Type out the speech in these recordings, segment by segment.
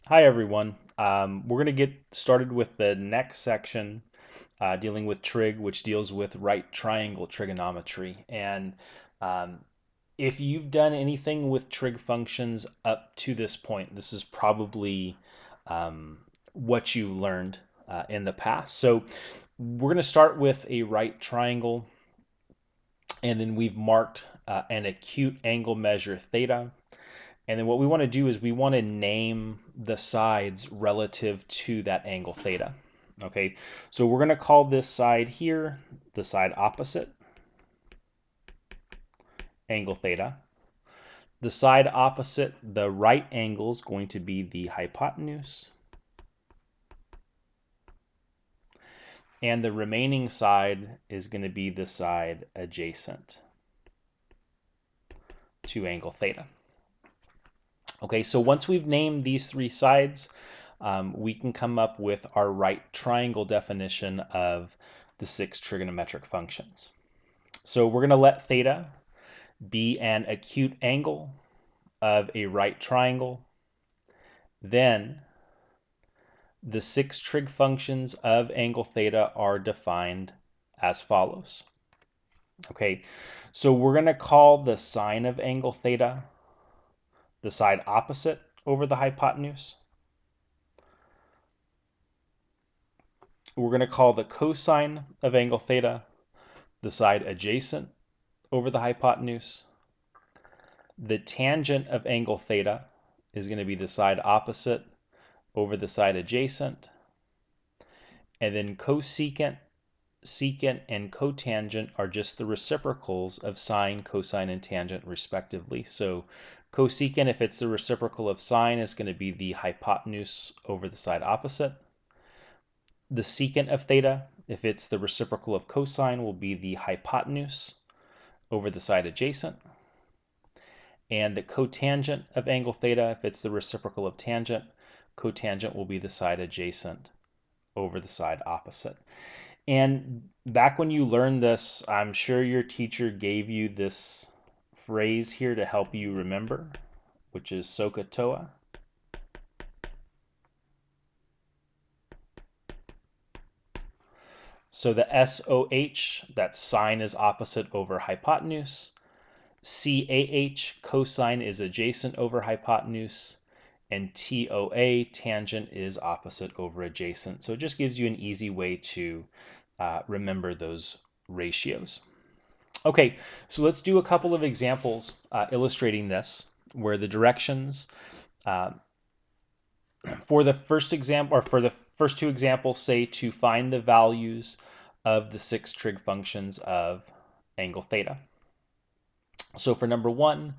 Hi everyone. We're going to get started with the next section dealing with trig, which deals with right triangle trigonometry. And um, if you've done anything with trig functions up to this point, this is probably what you learned in the past. So we're going to start with a right triangle, and then we've marked an acute angle measure theta. And then what we want to do is we want to name the sides relative to that angle theta. Okay, so we're going to call this side here the side opposite, angle theta. The side opposite the right angle is going to be the hypotenuse. And the remaining side is going to be the side adjacent to angle theta. Okay, so once we've named these three sides, we can come up with our right triangle definition of the six trigonometric functions. So we're going to let theta be an acute angle of a right triangle. Then the six trig functions of angle theta are defined as follows. Okay, so we're going to call the sine of angle theta the side opposite over the hypotenuse. We're going to call the cosine of angle theta the side adjacent over the hypotenuse. The tangent of angle theta is going to be the side opposite over the side adjacent. And then cosecant, secant, and cotangent are just the reciprocals of sine, cosine, and tangent respectively. So cosecant, if it's the reciprocal of sine, is going to be the hypotenuse over the side opposite. The secant of theta, if it's the reciprocal of cosine, will be the hypotenuse over the side adjacent. And the cotangent of angle theta, if it's the reciprocal of tangent, cotangent will be the side adjacent over the side opposite. And back when you learned this, I'm sure your teacher gave you this phrase here to help you remember, which is SOHCAHTOA. So the SOH, that sine is opposite over hypotenuse. CAH, cosine is adjacent over hypotenuse. And TOA, tangent is opposite over adjacent. So it just gives you an easy way to remember those ratios. Okay, so let's do a couple of examples illustrating this, where the directions for the first example, or for the first two examples, say to find the values of the six trig functions of angle theta. So for number one,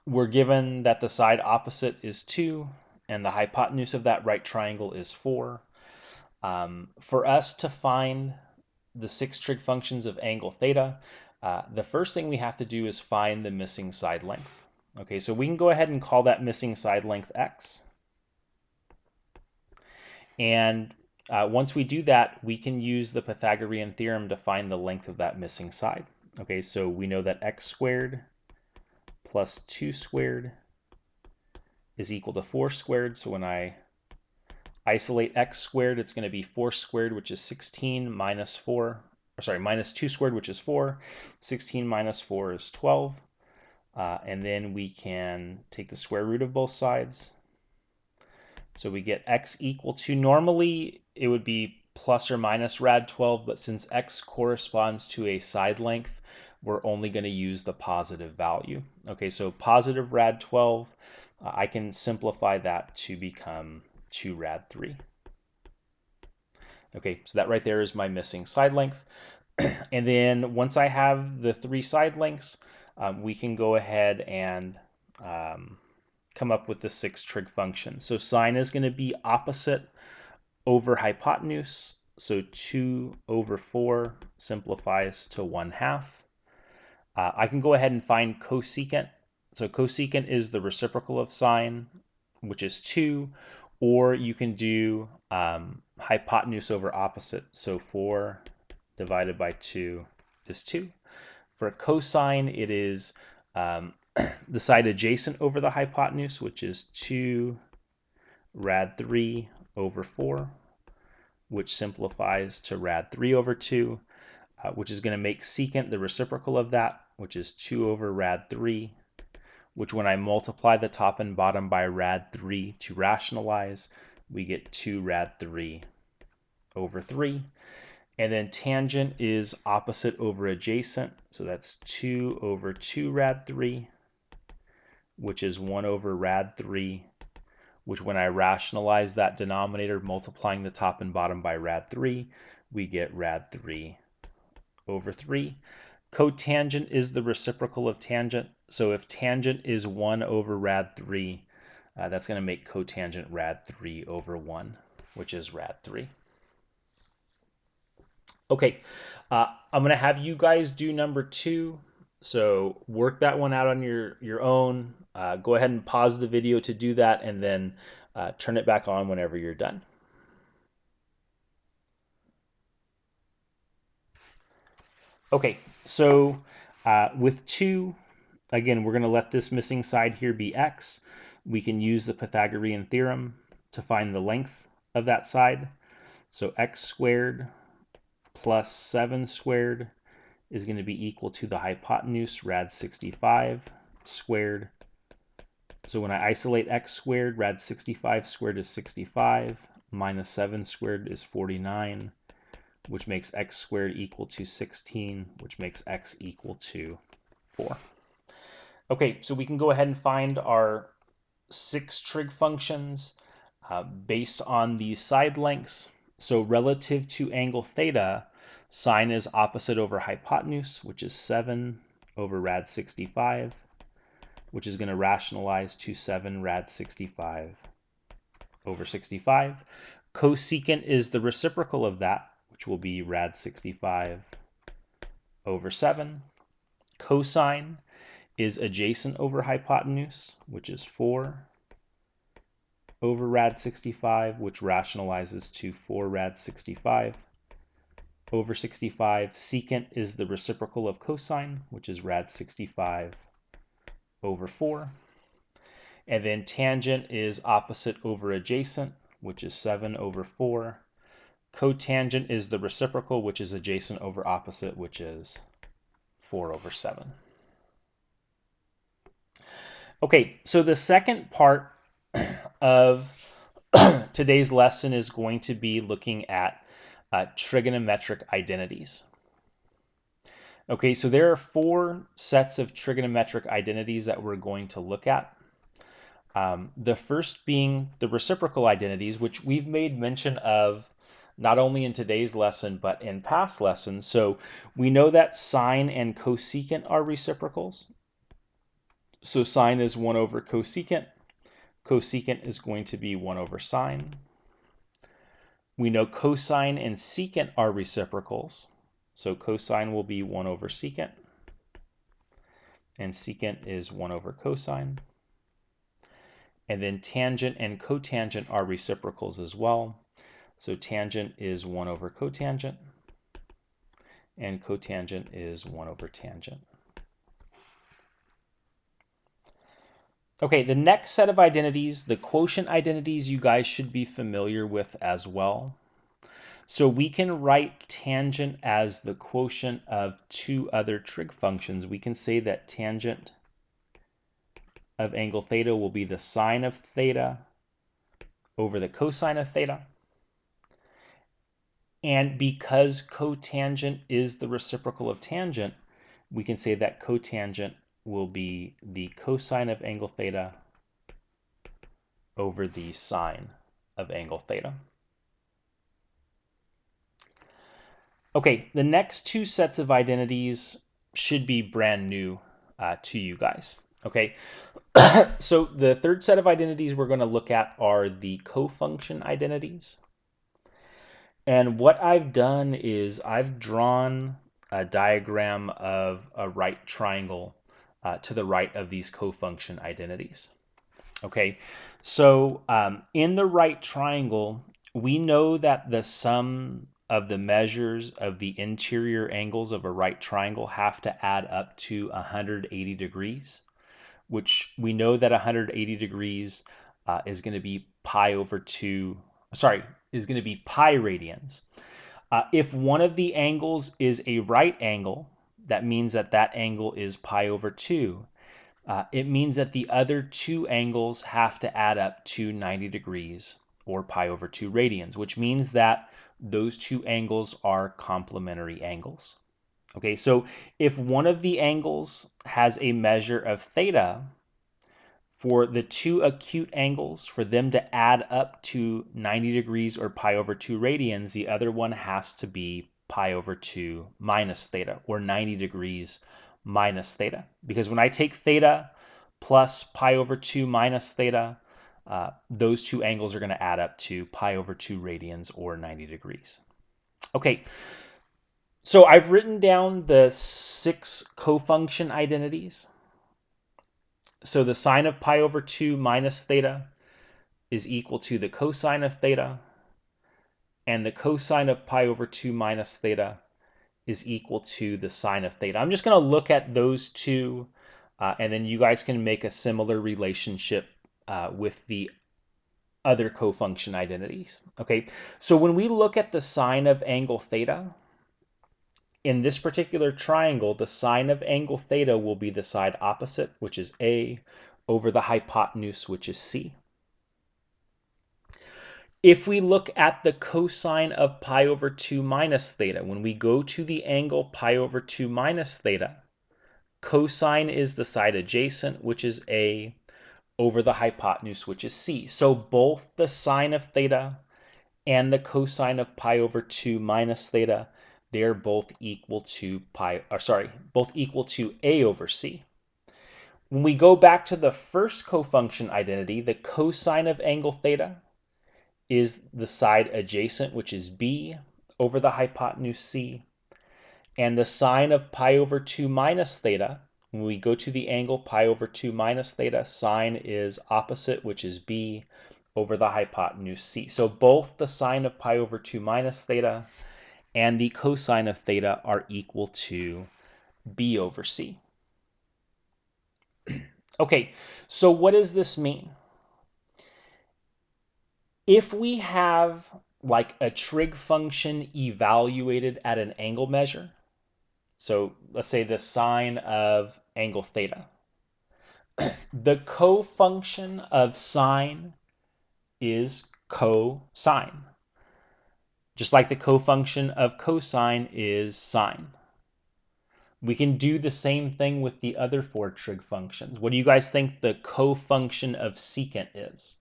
we're given that the side opposite is 2 and the hypotenuse of that right triangle is 4. For us to find the six trig functions of angle theta, the first thing we have to do is find the missing side length. Okay, so we can go ahead and call that missing side length x. And once we do that, we can use the Pythagorean theorem to find the length of that missing side. Okay, so we know that x squared plus 2 squared is equal to 4 squared. So when I isolate x squared, it's going to be 4 squared, which is 16, minus 4, or sorry, minus 2 squared, which is 4. 16 minus 4 is 12. And then we can take the square root of both sides. So we get x equal to, normally it would be plus or minus rad 12, but since x corresponds to a side length, we're only going to use the positive value. Okay, so positive rad 12, I can simplify that to become 2 rad 3. Okay, so that right there is my missing side length. And then once I have the 3 side lengths, we can go ahead and come up with the 6 trig functions. So sine is going to be opposite over hypotenuse. So 2 over 4 simplifies to 1/2. I can go ahead and find cosecant. So cosecant is the reciprocal of sine, which is 2, or you can do hypotenuse over opposite. So 4 divided by 2 is 2. For cosine, it is the side adjacent over the hypotenuse, which is 2 rad 3 over 4, which simplifies to rad 3 over 2, which is going to make secant the reciprocal of that, which is 2 over rad 3, which when I multiply the top and bottom by rad 3 to rationalize, we get 2 rad 3 over 3. And then tangent is opposite over adjacent, so that's 2 over 2 rad 3, which is 1 over rad 3, which when I rationalize that denominator, multiplying the top and bottom by rad 3, we get rad 3 over 3. Cotangent is the reciprocal of tangent, so if tangent is 1 over rad 3, that's going to make cotangent rad 3 over 1, which is rad 3. Okay, I'm going to have you guys do number 2. So work that one out on your own. Go ahead and pause the video to do that, and then turn it back on whenever you're done. Okay, so with 2, again, we're going to let this missing side here be x. We can use the Pythagorean theorem to find the length of that side. So x squared plus 7 squared is going to be equal to the hypotenuse, rad 65 squared. So when I isolate x squared, rad 65 squared is 65, minus 7 squared is 49, which makes x squared equal to 16, which makes x equal to 4. Okay, so we can go ahead and find our 6 trig functions based on these side lengths. So relative to angle theta, sine is opposite over hypotenuse, which is 7 over rad 65, which is going to rationalize to 7 rad 65 over 65. Cosecant is the reciprocal of that, which will be rad 65 over 7. Cosine is adjacent over hypotenuse, which is 4 over rad 65, which rationalizes to 4 rad 65 over 65. Secant is the reciprocal of cosine, which is rad 65 over 4. And then tangent is opposite over adjacent, which is 7 over 4. Cotangent is the reciprocal, which is adjacent over opposite, which is 4 over 7. Okay, so the second part of today's lesson is going to be looking at trigonometric identities. Okay, so there are 4 sets of trigonometric identities that we're going to look at. The first being the reciprocal identities, which we've made mention of not only in today's lesson, but in past lessons. So we know that sine and cosecant are reciprocals. So sine is 1 over cosecant. Cosecant is going to be 1 over sine. We know cosine and secant are reciprocals. So cosine will be 1 over secant. And secant is 1 over cosine. And then tangent and cotangent are reciprocals as well. So tangent is 1 over cotangent. And cotangent is 1 over tangent. Okay, the next set of identities, the quotient identities, you guys should be familiar with as well. So we can write tangent as the quotient of 2 other trig functions. We can say that tangent of angle theta will be the sine of theta over the cosine of theta. And because cotangent is the reciprocal of tangent, we can say that cotangent will be the cosine of angle theta over the sine of angle theta. Okay, the next 2 sets of identities should be brand new to you guys. Okay, so the third set of identities we're going to look at are the cofunction identities. And what I've done is I've drawn a diagram of a right triangle to the right of these cofunction identities. Okay, so in the right triangle, we know that the sum of the measures of the interior angles of a right triangle have to add up to 180 degrees. which we know that 180 degrees is going to be pi over 2, sorry, is going to be pi radians. If one of the angles is a right angle, that means that that angle is pi over 2. It means that the other two angles have to add up to 90 degrees or pi over 2 radians, which means that those two angles are complementary angles. Okay, so if one of the angles has a measure of theta, for the two acute angles, for them to add up to 90 degrees or pi over 2 radians, the other one has to be pi over 2 minus theta, or 90 degrees minus theta. Because when I take theta plus pi over 2 minus theta, those two angles are going to add up to pi over 2 radians, or 90 degrees. Okay, so I've written down the 6 cofunction identities. So the sine of pi over 2 minus theta is equal to the cosine of theta, and the cosine of pi over 2 minus theta is equal to the sine of theta. I'm just going to look at those two, and then you guys can make a similar relationship with the other cofunction identities. Okay, so when we look at the sine of angle theta, in this particular triangle, the sine of angle theta will be the side opposite, which is A, over the hypotenuse, which is C. If we look at the cosine of pi over 2 minus theta, when we go to the angle pi over 2 minus theta, cosine is the side adjacent, which is A, over the hypotenuse, which is C. So both the sine of theta and the cosine of pi over 2 minus theta, they're both equal to both equal to A over C. When we go back to the first cofunction identity, the cosine of angle theta is the side adjacent, which is B, over the hypotenuse C. And the sine of pi over 2 minus theta, when we go to the angle pi over 2 minus theta, sine is opposite, which is B, over the hypotenuse C. So both the sine of pi over 2 minus theta and the cosine of theta are equal to B over C. Okay, so what does this mean? If we have like a trig function evaluated at an angle measure, so let's say the sine of angle theta, the cofunction of sine is cosine, just like the cofunction of cosine is sine. We can do the same thing with the other 4 trig functions. What do you guys think the cofunction of secant is?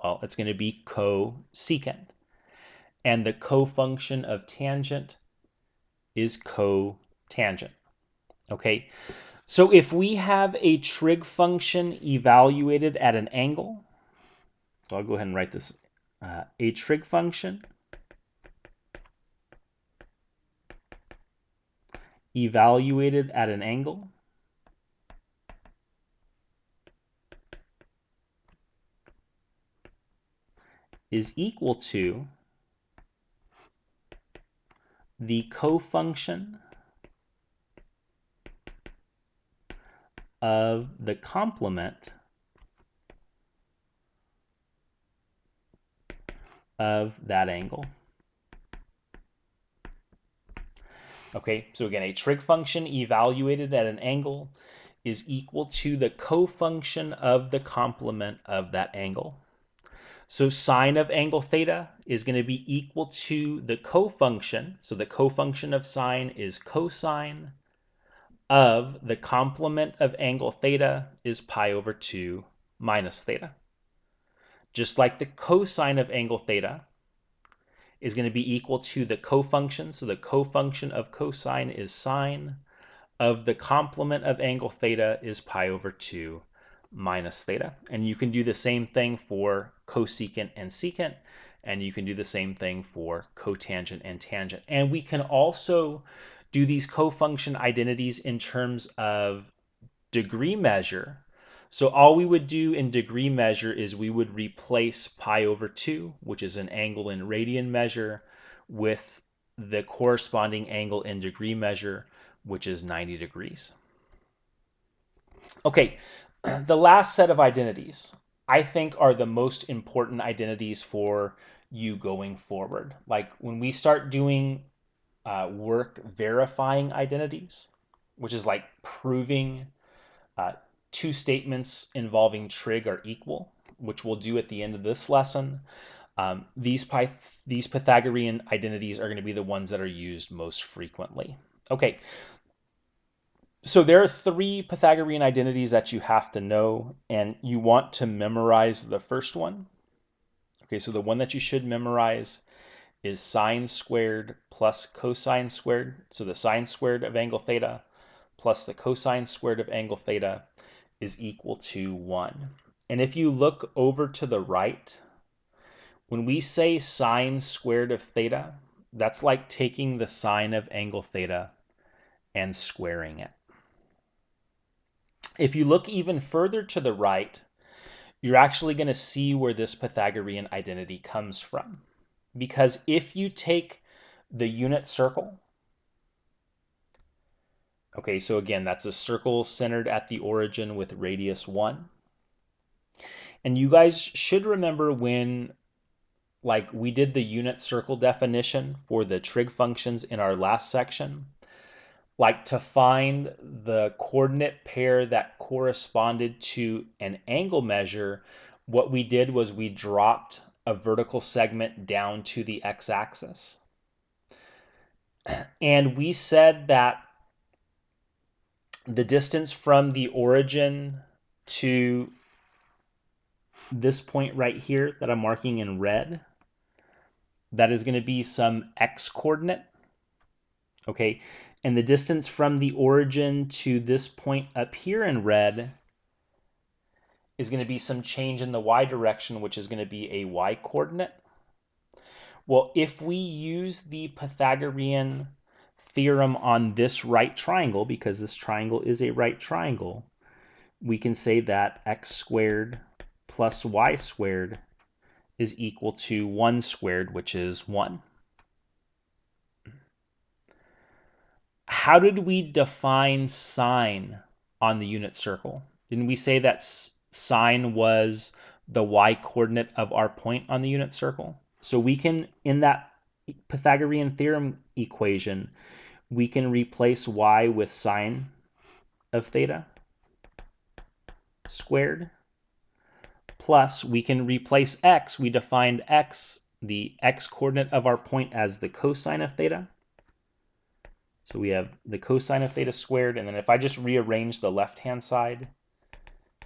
Well, it's going to be cosecant. And the cofunction of tangent is cotangent. Okay, so if we have a trig function evaluated at an angle, so I'll go ahead and write this, a trig function evaluated at an angle is equal to the cofunction of the complement of that angle. Okay, so again, a trig function evaluated at an angle is equal to the cofunction of the complement of that angle. So sine of angle theta is going to be equal to the cofunction. So the cofunction of sine is cosine of the complement of angle theta is pi over 2 minus theta. Just like the cosine of angle theta is going to be equal to the cofunction. So the cofunction of cosine is sine of the complement of angle theta is pi over 2 minus theta. And you can do the same thing for cosecant and secant, and you can do the same thing for cotangent and tangent. And we can also do these cofunction identities in terms of degree measure. So all we would do in degree measure is we would replace pi over 2, which is an angle in radian measure, with the corresponding angle in degree measure, which is 90 degrees. Okay, The last set of identities, I think, are the most important identities for you going forward. Like when we start doing work verifying identities, which is like proving two statements involving trig are equal, which we'll do at the end of this lesson. These Pythagorean identities are going to be the ones that are used most frequently. Okay, so there are three Pythagorean identities that you have to know, and you want to memorize the first one. Okay, so the one that you should memorize is sine squared plus cosine squared. So the sine squared of angle theta plus the cosine squared of angle theta is equal to 1. And if you look over to the right, when we say sine squared of theta, that's like taking the sine of angle theta and squaring it. If you look even further to the right, you're actually going to see where this Pythagorean identity comes from. Because if you take the unit circle, okay, so again, that's a circle centered at the origin with radius 1. And you guys should remember when we did the unit circle definition for the trig functions in our last section. Like to find the coordinate pair that corresponded to an angle measure, what we did was we dropped a vertical segment down to the x-axis. And we said that the distance from the origin to this point right here that I'm marking in red, that is going to be some x coordinate. Okay, and the distance from the origin to this point up here in red is going to be some change in the y direction, which is going to be a y coordinate. Well, if we use the Pythagorean theorem on this right triangle, because this triangle is a right triangle, we can say that x squared plus y squared is equal to 1 squared, which is 1. How did we define sine on the unit circle? Didn't we say that sine was the y coordinate of our point on the unit circle? So we can, in that Pythagorean theorem equation, we can replace y with sine of theta squared, plus we can replace x. We defined x, the x coordinate of our point, as the cosine of theta. So we have the cosine of theta squared, and then if I just rearrange the left-hand side,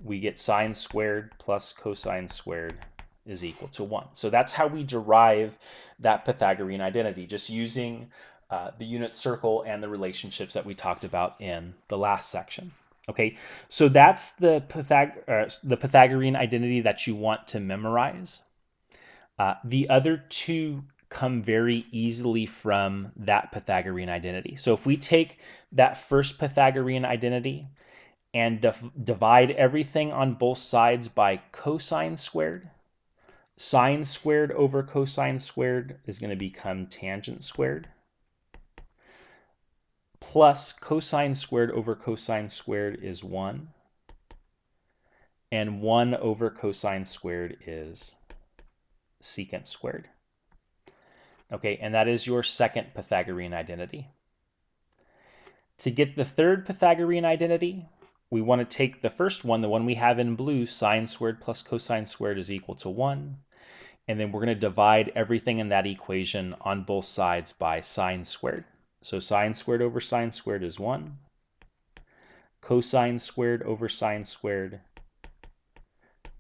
we get sine squared plus cosine squared is equal to 1. So that's how we derive that Pythagorean identity, just using the unit circle and the relationships that we talked about in the last section. Okay, so that's the Pythagorean identity that you want to memorize. The other two come very easily from that Pythagorean identity. So if we take that first Pythagorean identity and divide everything on both sides by cosine squared, sine squared over cosine squared is going to become tangent squared, plus cosine squared over cosine squared is 1, and 1 over cosine squared is secant squared. Okay, and that is your second Pythagorean identity. To get the third Pythagorean identity, we want to take the first one, the one we have in blue, sine squared plus cosine squared is equal to 1. And then we're going to divide everything in that equation on both sides by sine squared. So sine squared over sine squared is 1. Cosine squared over sine squared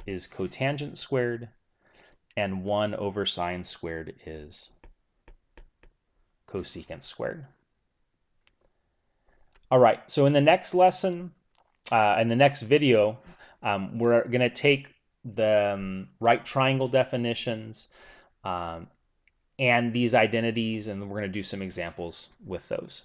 is cotangent squared. And 1 over sine squared is cosecant squared. All right, so in the next lesson, in the next video, we're going to take the right triangle definitions and these identities, and we're going to do some examples with those.